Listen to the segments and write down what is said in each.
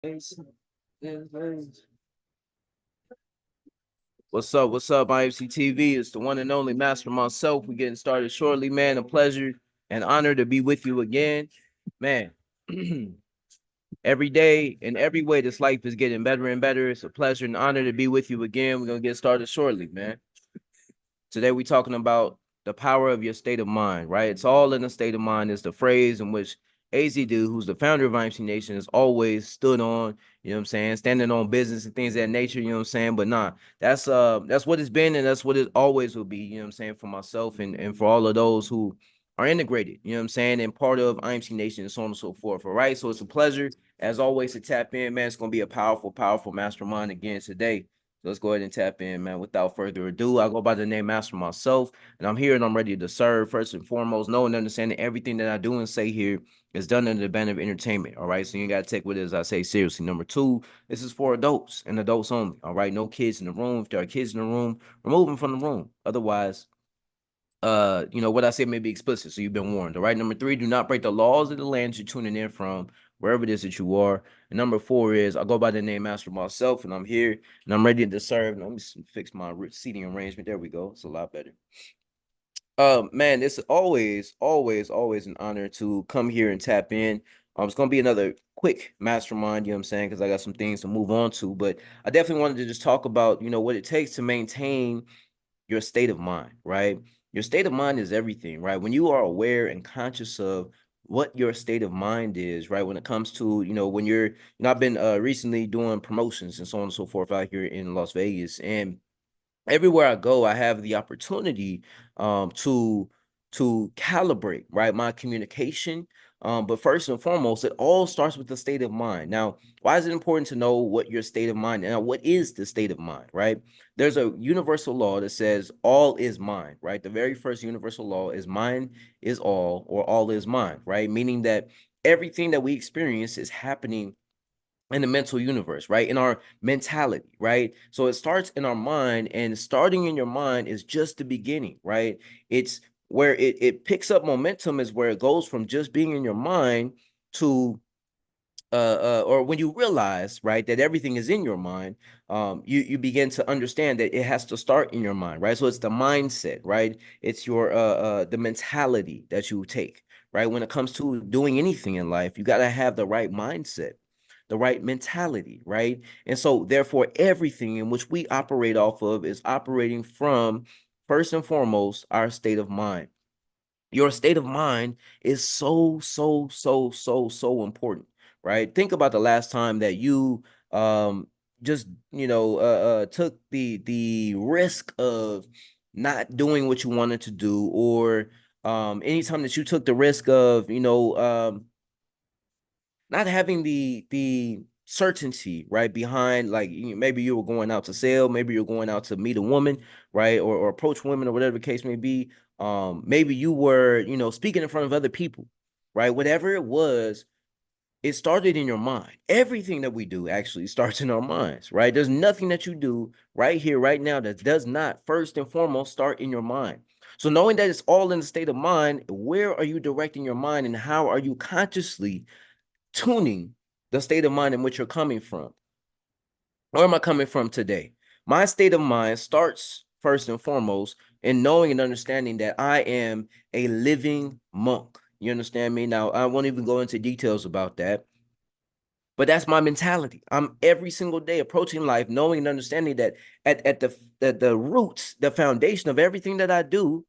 What's up? What's up, IFC TV? It's the one and only Master myself. We're getting started shortly, man. A pleasure and honor to be with you again, man. Every day in every way, this life is getting better and better. It's a pleasure and honor to be with you again. We're gonna get started shortly, man. Today we're talking about the power of your state of mind, right? It's all in the state of mind is the phrase in which AZD, who's the founder of IMC Nation, has always stood on, you know what I'm saying, standing on business and things of that nature, you know what I'm saying? But nah, that's what it's been and that's what it always will be, you know what I'm saying, for myself and for all of those who are integrated, you know what I'm saying, and part of IMC Nation and so on and so forth. All right. So it's a pleasure, as always, to tap in, man. It's gonna be a powerful, powerful mastermind again today. So let's go ahead and tap in, man. Without further ado, I go by the name Master myself, and I'm here and I'm ready to serve. First and foremost, knowing and understanding everything that I do and say here is done under the banner of entertainment. All right. So you got to take what it is I say seriously. Number two, this is for adults and adults only. All right. No kids in the room. If there are kids in the room, remove them from the room. Otherwise, what I say may be explicit, so you've been warned. All right. Number three, do not break the laws of the land you're tuning in from, wherever it is that you are. And number four is I go by the name Master myself, and I'm here and I'm ready to serve. Let me fix my seating arrangement. There we go. It's a lot better. Man, it's always, always, always an honor to come here and tap in. It's gonna be another quick mastermind, you know what I'm saying? Because I got some things to move on to, but I definitely wanted to just talk about, what it takes to maintain your state of mind, right? Your state of mind is everything, right? When you are aware and conscious of what your state of mind is, right? When it comes to, when I've been recently doing promotions and so on and so forth out here in Las Vegas. And everywhere I go, I have the opportunity to calibrate, right, my communication. But first and foremost, it all starts with the state of mind. Now, why is it important to know what your state of mind? Now, what is the state of mind, right? There's a universal law that says all is mind, right? The very first universal law is mind is all, or all is mind, right? Meaning that everything that we experience is happening in the mental universe, right? In our mentality, right? So it starts in our mind, and starting in your mind is just the beginning, right? It's where it picks up momentum is where it goes from just being in your mind to or when you realize, right, that everything is in your mind, you begin to understand that it has to start in your mind, right? So it's the mindset, right? It's your the mentality that you take, right? When it comes to doing anything in life, you got to have the right mindset, the right mentality, right? And so therefore everything in which we operate off of is operating from, first and foremost, our state of mind. Your state of mind is so important, right? Think about the last time that you just took the risk of not doing what you wanted to do, or anytime that you took the risk of not having the certainty, right, behind, like, maybe you were going out to sell, maybe you're going out to meet a woman, right, or approach women, or whatever the case may be. Maybe you were, speaking in front of other people, right? Whatever it was, it started in your mind. Everything that we do actually starts in our minds, right? There's nothing that you do right here, right now, that does not first and foremost start in your mind. So knowing that it's all in the state of mind, where are you directing your mind, and how are you consciously tuning the state of mind in which you're coming from? Where am I coming from today? My state of mind starts first and foremost in knowing and understanding that I am a living monk. You understand me? Now, I won't even go into details about that, but that's my mentality. I'm every single day approaching life knowing and understanding that at the roots, the foundation of everything that I do,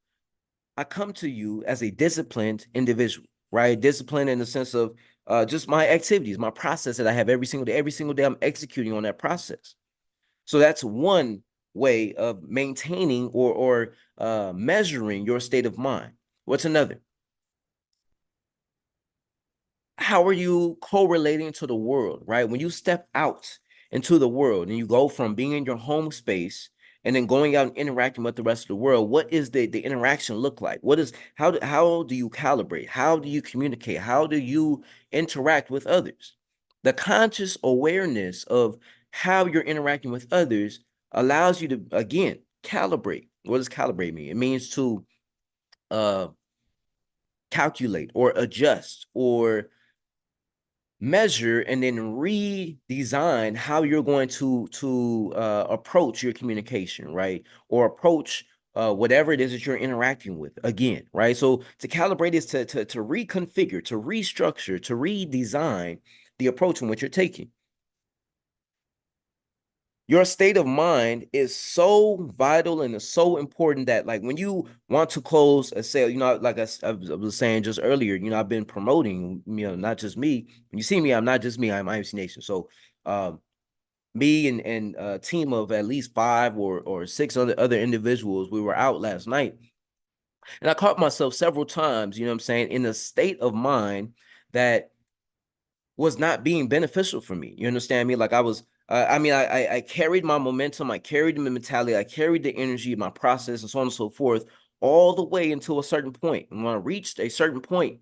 I come to you as a disciplined individual, right? Disciplined in the sense of just my activities, my process that I have every single day. Every single day, I'm executing on that process. So that's one way of maintaining or measuring your state of mind. What's another? How are you correlating to the world, right? When you step out into the world and you go from being in your home space and then going out and interacting with the rest of the world, what is the interaction look like? What is how do you calibrate? How do you communicate? How do you interact with others? The conscious awareness of how you're interacting with others allows you to, again, calibrate. What does calibrate mean? It means to uh calculate or adjust or measure and then redesign how you're going to approach your communication, right? Or approach whatever it is that you're interacting with again, right? So to calibrate is to reconfigure, to restructure, to redesign the approach in which you're taking. Your state of mind is so vital and is so important that, like, when you want to close a sale, like I was saying just earlier, I've been promoting, not just me. When you see me, I'm not just me, I'm IMC Nation. So me and a team of at least 5 or 6 other individuals, we were out last night, and I caught myself several times, you know what I'm saying, in a state of mind that was not being beneficial for me. You understand me? Like, I was, I carried my momentum, I carried the mentality, I carried the energy, my process, and so on and so forth, all the way until a certain point. And when I reached a certain point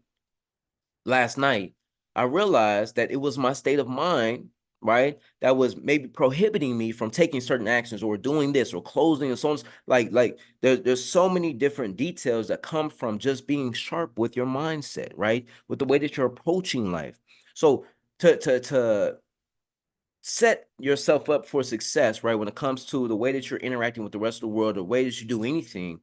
last night, I realized that it was my state of mind, right, that was maybe prohibiting me from taking certain actions or doing this or closing and so on. Like there's so many different details that come from just being sharp with your mindset, right, with the way that you're approaching life. So to set yourself up for success, right, when it comes to the way that you're interacting with the rest of the world, the way that you do anything,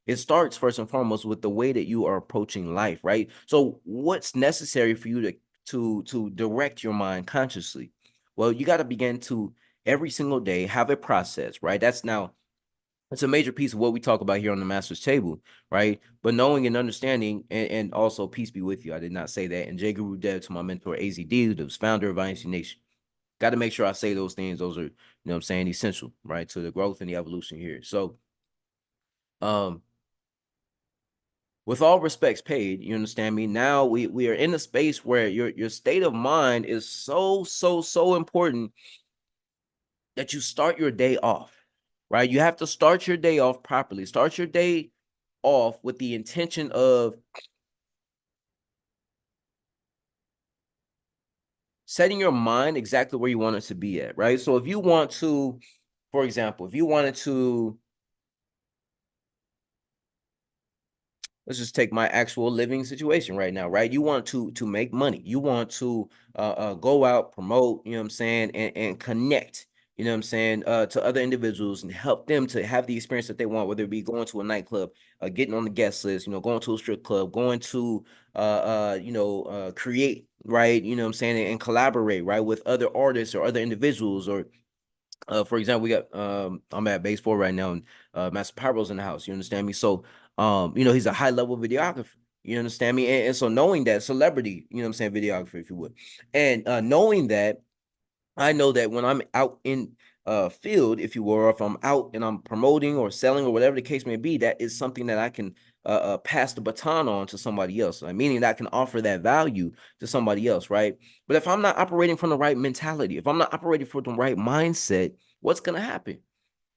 it starts first and foremost with the way that you are approaching life, right? So what's necessary for you to direct your mind consciously? Well, you got to begin to every single day have a process, right? That's a major piece of what we talk about here on the Master's Table, right? But knowing and understanding, and also peace be with you. I did not say that. And J Guru Dev to my mentor AZD, the founder of INC Nation. Got to make sure I say those things. Those are, what I'm saying, essential, right, to the growth and the evolution here. So, with all respects paid, you understand me? Now we are in a space where your state of mind is so important that you start your day off, right? You have to start your day off properly. Start your day off with the intention of setting your mind exactly where you want it to be at, right? So if you want to, for example, if you wanted to, let's just take my actual living situation right now, right? You want to make money. You want to go out, promote, you know what I'm saying, and connect, you know what I'm saying, to other individuals and help them to have the experience that they want, whether it be going to a nightclub, getting on the guest list, going to a strip club, going to create, right, you know what I'm saying, and collaborate, right, with other artists or other individuals. Or for example, we got I'm at base 4 right now, and Master Pyro's in the house. You understand me? So he's a high level videographer. You understand me? And so knowing that celebrity, you know what I'm saying, videographer, if you would, and knowing that, I know that when I'm out in field, if you will, or if I'm out and I'm promoting or selling or whatever the case may be, that is something that I can pass the baton on to somebody else. Meaning that I can offer that value to somebody else, right? But if I'm not operating from the right mentality, if I'm not operating from the right mindset, what's gonna happen?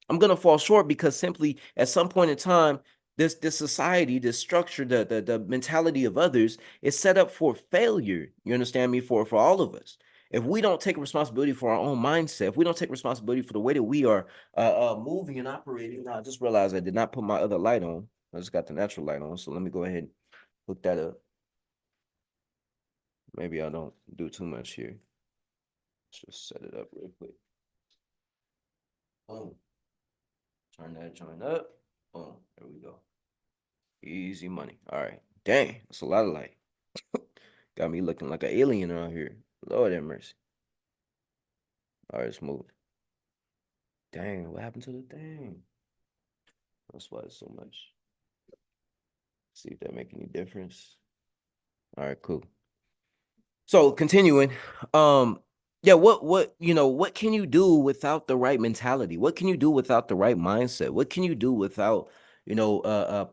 I'm gonna fall short, because simply at some point in time, this society, this structure, the mentality of others is set up for failure. You understand me? For all of us. If we don't take responsibility for our own mindset, if we don't take responsibility for the way that we are moving and operating. Now, I just realized I did not put my other light on. I just got the natural light on. So let me go ahead and hook that up. Maybe I don't do too much here. Let's just set it up real quick. Boom. Turn that joint up. Boom. There we go. Easy money. All right. Dang, that's a lot of light. Got me looking like an alien around here. Lord have mercy. All right, let's move. Dang, what happened to the thing? That's why it's so much. See if that make any difference. All right, cool. So continuing, yeah, what can you do without the right mentality? What can you do without the right mindset? What can you do without,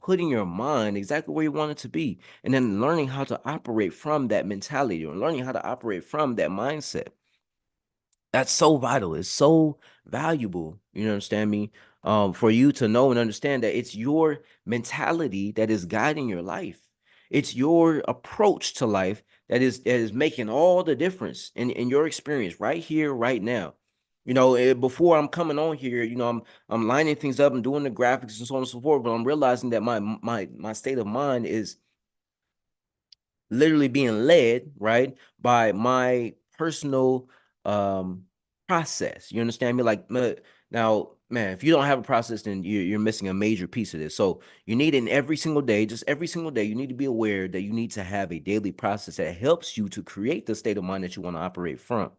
putting your mind exactly where you want it to be, and then learning how to operate from that mentality, or learning how to operate from that mindset? That's so vital. It's so valuable. You understand me? For you to know and understand that it's your mentality that is guiding your life. It's your approach to life that is making all the difference in your experience right here, right now. Before I'm coming on here, I'm lining things up and doing the graphics and so on and so forth, but I'm realizing that my state of mind is literally being led, right, by my personal process. You understand me? Like now, man, if you don't have a process, then you're missing a major piece of this. So you need in every single day, just every single day, you need to be aware that you need to have a daily process that helps you to create the state of mind that you want to operate from.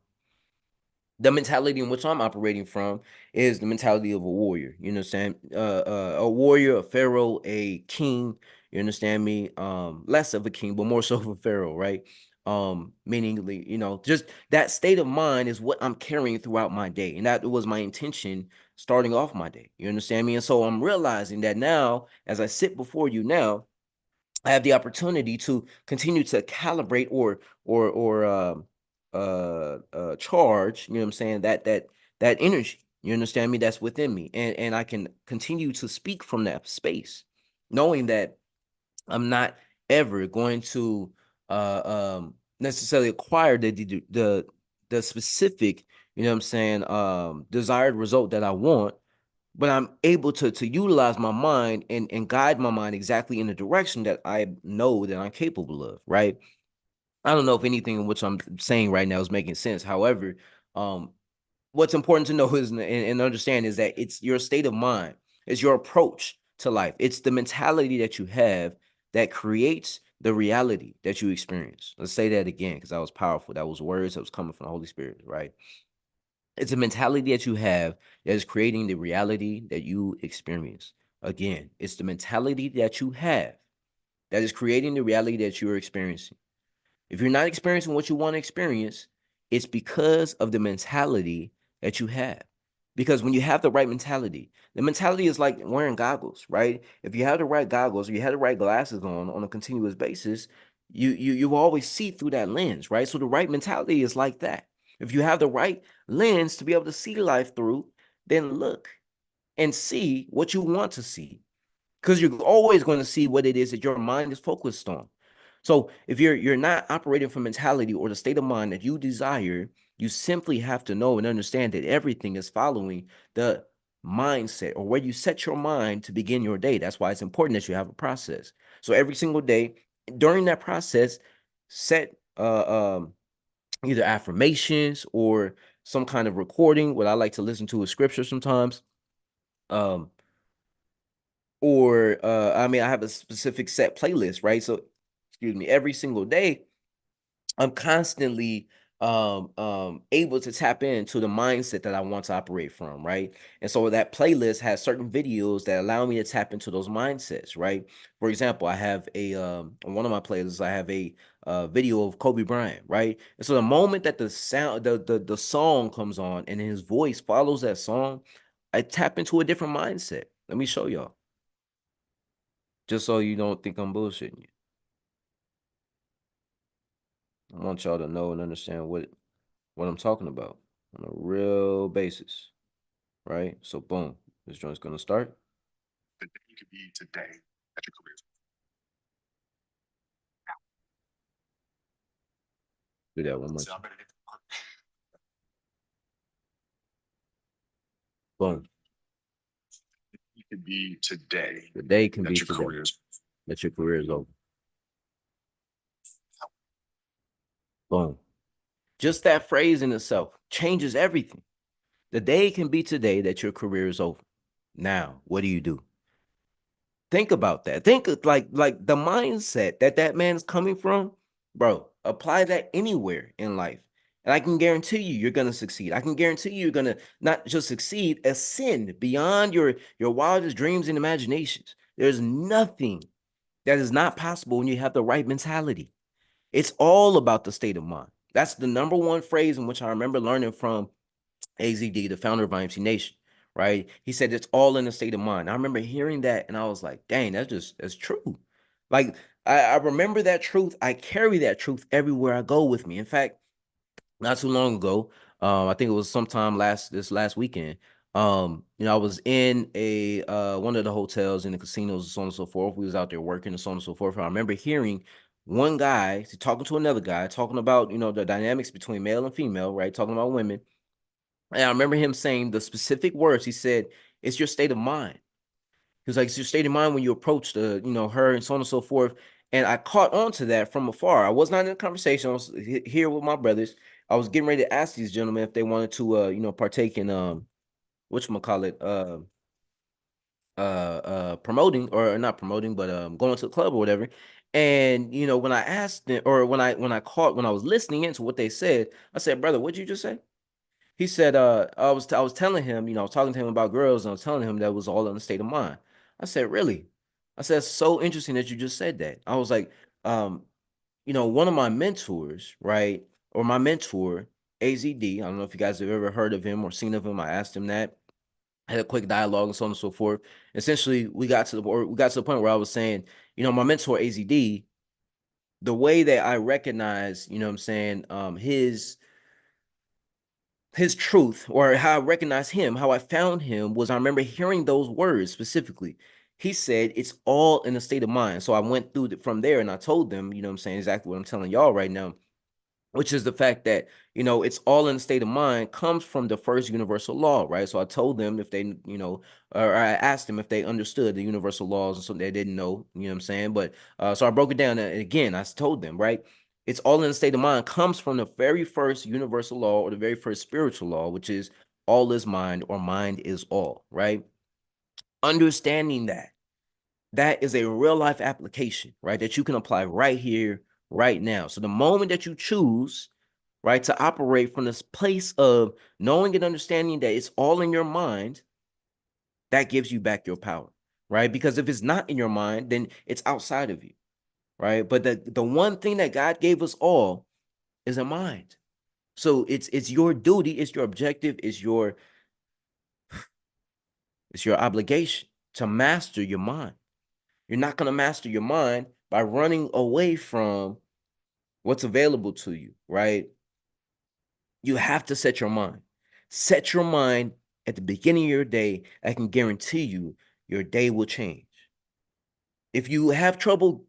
The mentality in which I'm operating from is the mentality of a warrior. You understand? A warrior, a pharaoh, a king. You understand me? Less of a king, but more so of a pharaoh, right? Meaning, you know, just that state of mind is what I'm carrying throughout my day, and that was my intention starting off my day. You understand me? And so I'm realizing that now, as I sit before you now, I have the opportunity to continue to calibrate or charge, you know what I'm saying, that energy. You understand me? That's within me. And I can continue to speak from that space, knowing that I'm not ever going to necessarily acquire the specific, you know what I'm saying, desired result that I want, but I'm able to utilize my mind and guide my mind exactly in the direction that I know that I'm capable of, right? I don't know if anything in which I'm saying right now is making sense. However, um, what's important to know is and understand is that it's your state of mind, it's your approach to life, it's the mentality that you have that creates the reality that you experience. Let's say that again because that was powerful. That was words that was coming from the Holy Spirit, right? It's a mentality that you have that is creating the reality that you experience. Again, it's the mentality that you have that is creating the reality that you're experiencing. If you're not experiencing what you want to experience, it's because of the mentality that you have. Because when you have the right mentality, the mentality is like wearing goggles, right? If you have the right goggles, or you have the right glasses on a continuous basis, you always see through that lens, right? So the right mentality is like that. If you have the right lens to be able to see life through, then look and see what you want to see. Because you're always going to see what it is that your mind is focused on. So if you're not operating from mentality or the state of mind that you desire, you simply have to know and understand that everything is following the mindset or where you set your mind to begin your day. That's why it's important that you have a process. So every single day during that process, set either affirmations or some kind of recording. What I like to listen to is scripture sometimes. Um, or I mean, I have a specific set playlist, right? So, excuse me, every single day I'm constantly able to tap into the mindset that I want to operate from, right? And so that playlist has certain videos that allow me to tap into those mindsets, right? For example, I have a on one of my playlists, I have a video of Kobe Bryant, right? And so the moment that the sound the song comes on and his voice follows that song, I tap into a different mindset. Let me show y'all, just so you don't think I'm bullshitting you. I want y'all to know and understand what I'm talking about on a real basis, right? So boom, this joint's gonna start. The day you could be today at your career. Do that one more time. Boom. You could be today. The day can be today. That your career is over. Boom. Just that phrase in itself changes everything. The day can be today that your career is over. Now, what do you do? Think about that. Think of like the mindset that that man's coming from, bro. Apply that anywhere in life, and I can guarantee you, you're gonna succeed. I can guarantee you, you're gonna not just succeed, ascend beyond your wildest dreams and imaginations. There's nothing that is not possible when you have the right mentality. It's all about the state of mind. That's the number one phrase in which I remember learning from AZD, the founder of IMC Nation, right? He said it's all in the state of mind. I remember hearing that and I was like, dang, that's true. Like I remember that truth. I carry that truth everywhere I go with me. In fact, not too long ago, I think it was sometime this last weekend. You know, I was in a one of the hotels in the casinos and so on and so forth. We was out there working and so on and so forth. I remember hearing one guy talking to another guy, talking about, you know, the dynamics between male and female, right? Talking about women. And I remember him saying the specific words. He said, "It's your state of mind." He was like, "It's your state of mind when you approach the, you know, her and so on and so forth." And I caught on to that from afar. I was not in a conversation. I was here with my brothers. I was getting ready to ask these gentlemen if they wanted to, partake in whatchamacallit, promoting, or not promoting, but going to the club or whatever. And when I asked them, or when I was listening into what they said, I said, brother, what'd you just say? He said, I was telling him, I was talking to him about girls, and I was telling him that was all in the state of mind. I said, really? I said, it's so interesting that you just said that. I was like, um, one of my mentors, right, or my mentor, AZD. I don't know if you guys have ever heard of him or seen of him. I asked him that. I had a quick dialogue and so on and so forth. Essentially, we got to the point where I was saying, my mentor AZD, the way that I recognize, what I'm saying, his truth, or how I recognize him, how I found him, was I remember hearing those words specifically. He said it's all in a state of mind. So I went through from there, and I told them, what I'm saying, exactly what I'm telling y'all right now, which is the fact that it's all in the state of mind comes from the first universal law, right? So I told them if they, or I asked them if they understood the universal laws, and so they didn't know, what I'm saying. But so I broke it down, and again I told them, right, it's all in the state of mind comes from the very first universal law, or the very first spiritual law, which is all is mind, or mind is all, right? Understanding that is a real life application, right, that you can apply right here, right now. So the moment that you choose, right, to operate from this place of knowing and understanding that it's all in your mind, that gives you back your power, right? Because if it's not in your mind, then it's outside of you, right? But the one thing that God gave us all is a mind. So it's your duty, it's your objective, it's your obligation to master your mind. You're not going to master your mind by running away from what's available to you, right? You have to set your mind. Set your mind at the beginning of your day. I can guarantee you your day will change. If you have trouble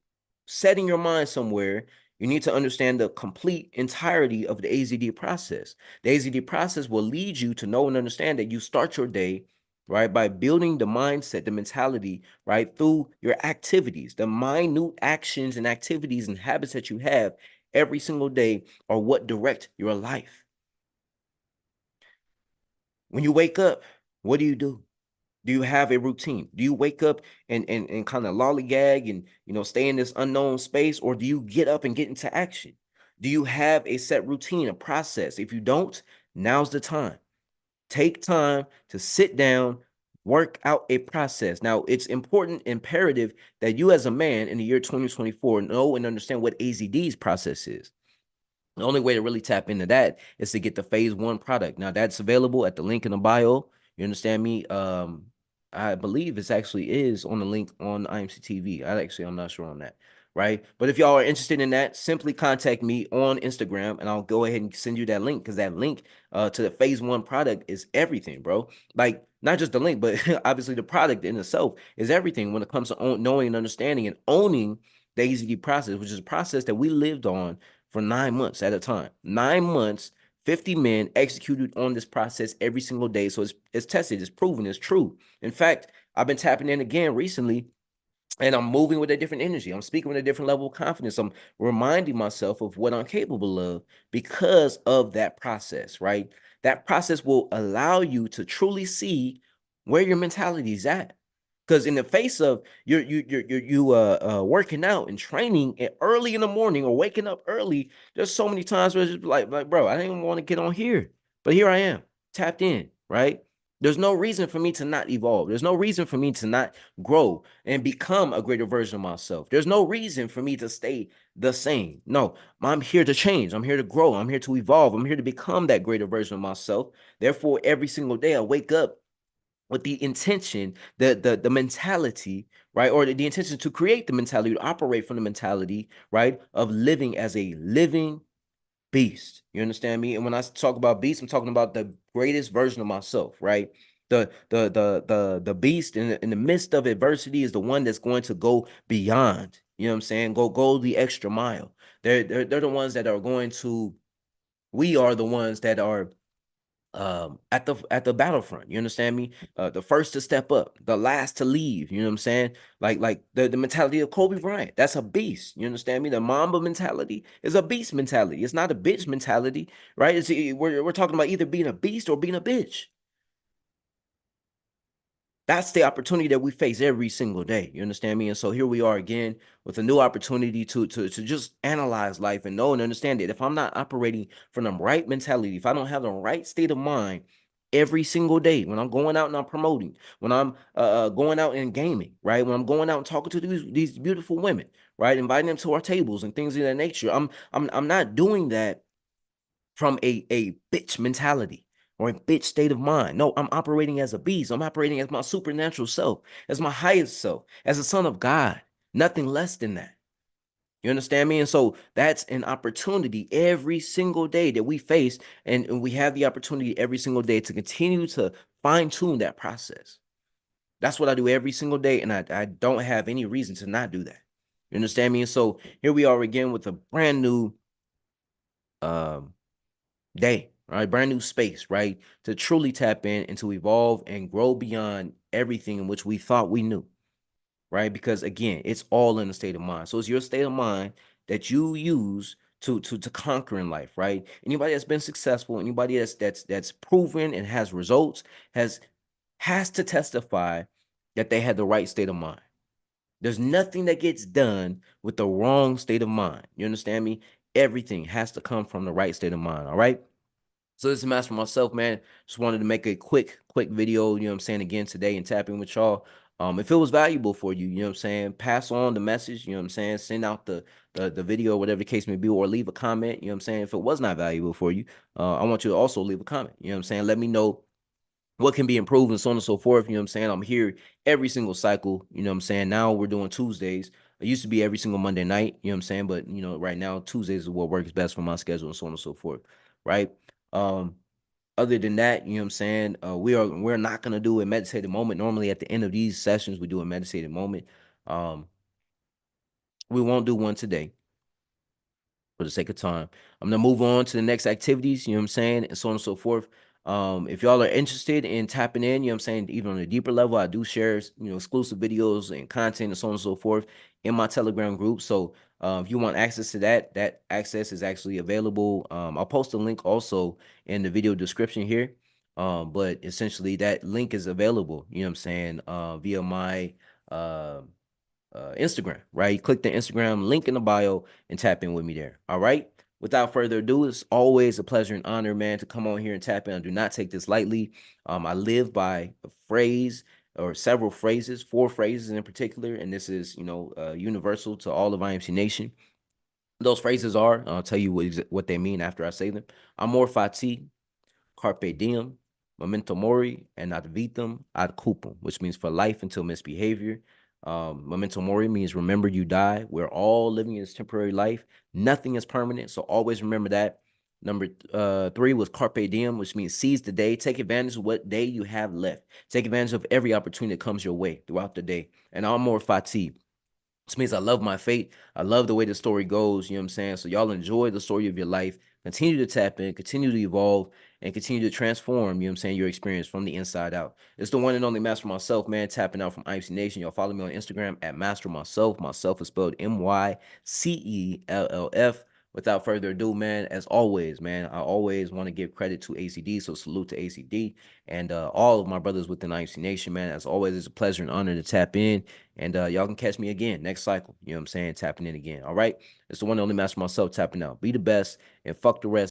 setting your mind somewhere, you need to understand the complete entirety of the AZD process. The AZD process will lead you to know and understand that you start your day, right, by building the mindset, the mentality, right, through your activities. The minute actions and activities and habits that you have every single day are what direct your life. When you wake up, what do? Do you have a routine? Do you wake up and kind of lollygag and stay in this unknown space, or do you get up and get into action? Do you have a set routine, a process? If you don't, now's the time. Take time to sit down, work out a process. Now, it's important, imperative that you as a man in the year 2024 know and understand what AZD's process is. The only way to really tap into that is to get the phase 1 product. Now that's available at the link in the bio. You understand me? I believe it's actually is on the link on IMC TV. I'm not sure on that, right? But if y'all are interested in that, simply contact me on Instagram, and I'll go ahead and send you that link, because that link to the phase 1 product is everything, bro. Like, not just the link, but obviously the product in itself is everything when it comes to knowing and understanding and owning the AZD process, which is a process that we lived on for 9 months at a time. 9 months, 50 men executed on this process every single day. So it's tested, it's proven, it's true. In fact, I've been tapping in again recently, and I'm moving with a different energy. I'm speaking with a different level of confidence. I'm reminding myself of what I'm capable of because of that process, right? That process will allow you to truly see where your mentality is at. Because in the face of you working out and training early in the morning, or waking up early, there's so many times where it's just like, bro, I didn't even want to get on here, but here I am, tapped in, right? There's no reason for me to not evolve. There's no reason for me to not grow and become a greater version of myself. There's no reason for me to stay the same. No, I'm here to change. I'm here to grow. I'm here to evolve. I'm here to become that greater version of myself. Therefore, every single day I wake up with the intention, the mentality, right, or the intention to create the mentality, to operate from the mentality, right, of living as a living beast. You understand me? And when I talk about beast, I'm talking about the greatest version of myself, right? The beast in the midst of adversity is the one that's going to go beyond. You know what I'm saying? Go the extra mile. They're the ones that are going to. We are the ones that are at the battlefront. You understand me? The first to step up, the last to leave. You know what I'm saying? Like the mentality of Kobe Bryant. That's a beast. You understand me? The Mamba mentality is a beast mentality. It's not a bitch mentality, right? We're talking about either being a beast or being a bitch. That's the opportunity that we face every single day. You understand me? And so here we are again with a new opportunity to just analyze life and know and understand it. If I'm not operating from the right mentality, if I don't have the right state of mind every single day when I'm going out and I'm promoting, when I'm going out and gaming, right? When I'm going out and talking to these beautiful women, right? Inviting them to our tables and things of that nature. I'm not doing that from a bitch mentality or a bitch state of mind. No, I'm operating as a beast. I'm operating as my supernatural self, as my highest self, as a son of God, nothing less than that. You understand me? And so that's an opportunity every single day that we face. And we have the opportunity every single day to continue to fine tune that process. That's what I do every single day. And I don't have any reason to not do that. You understand me? And so here we are again with a brand new day, right? Brand new space, right? To truly tap in and to evolve and grow beyond everything in which we thought we knew, right? Because again, it's all in the state of mind. So it's your state of mind that you use to conquer in life, right? Anybody that's been successful, anybody that's proven and has results has to testify that they had the right state of mind. There's nothing that gets done with the wrong state of mind. You understand me? Everything has to come from the right state of mind. All right. So this is Master myself, man. Just wanted to make a quick video, you know what I'm saying, again today and tap in with y'all. If it was valuable for you, you know what I'm saying, pass on the message, you know what I'm saying, send out the video, whatever the case may be, or leave a comment, you know what I'm saying. If it was not valuable for you, I want you to also leave a comment, you know what I'm saying. Let me know what can be improved and so on and so forth. You know what I'm saying? I'm here every single cycle. You know what I'm saying? Now we're doing Tuesdays. It used to be every single Monday night. You know what I'm saying? But right now Tuesdays is what works best for my schedule and so on and so forth. Right. Um, Other than that, you know what I'm saying? We're not gonna do a meditative moment. Normally at the end of these sessions, we do a meditative moment. Um, we won't do one today for the sake of time. I'm gonna move on to the next activities, you know what I'm saying, and so on and so forth. If y'all are interested in tapping in, you know what I'm saying, even on a deeper level, I do share, exclusive videos and content and so on and so forth in my Telegram group. So if you want access to that access is actually available. I'll post a link also in the video description here. But essentially that link is available, you know what I'm saying, via my Instagram, right? Click the Instagram link in the bio and tap in with me there. All right. Without further ado, it's always a pleasure and honor, man, to come on here and tap in. I do not take this lightly. I live by a phrase or several phrases, 4 phrases in particular, and this is, universal to all of IMC Nation. Those phrases are, I'll tell you what they mean after I say them. Amor fati, carpe diem, memento mori, and ad vitam ad cupum, which means for life until misbehavior. Memento mori means remember you die. We're all living in this temporary life. Nothing is permanent, so always remember that. Number 3 was carpe diem, which means seize the day. Take advantage of what day you have left. Take advantage of every opportunity that comes your way throughout the day. And amor fati, which means I love my fate. I love the way the story goes. You know what I'm saying? So y'all enjoy the story of your life. Continue to tap in, continue to evolve, and continue to transform, you know what I'm saying, your experience from the inside out. It's the one and only Master Myself, man, tapping out from IMC Nation. Y'all follow me on Instagram at Master Myself. Myself is spelled MYCELLF. Without further ado, man, as always, man, I always want to give credit to ACD. So salute to ACD and all of my brothers within IMC Nation, man. As always, it's a pleasure and honor to tap in. And y'all can catch me again next cycle. You know what I'm saying? Tapping in again. All right. It's the one and only Master myself tapping out. Be the best and fuck the rest.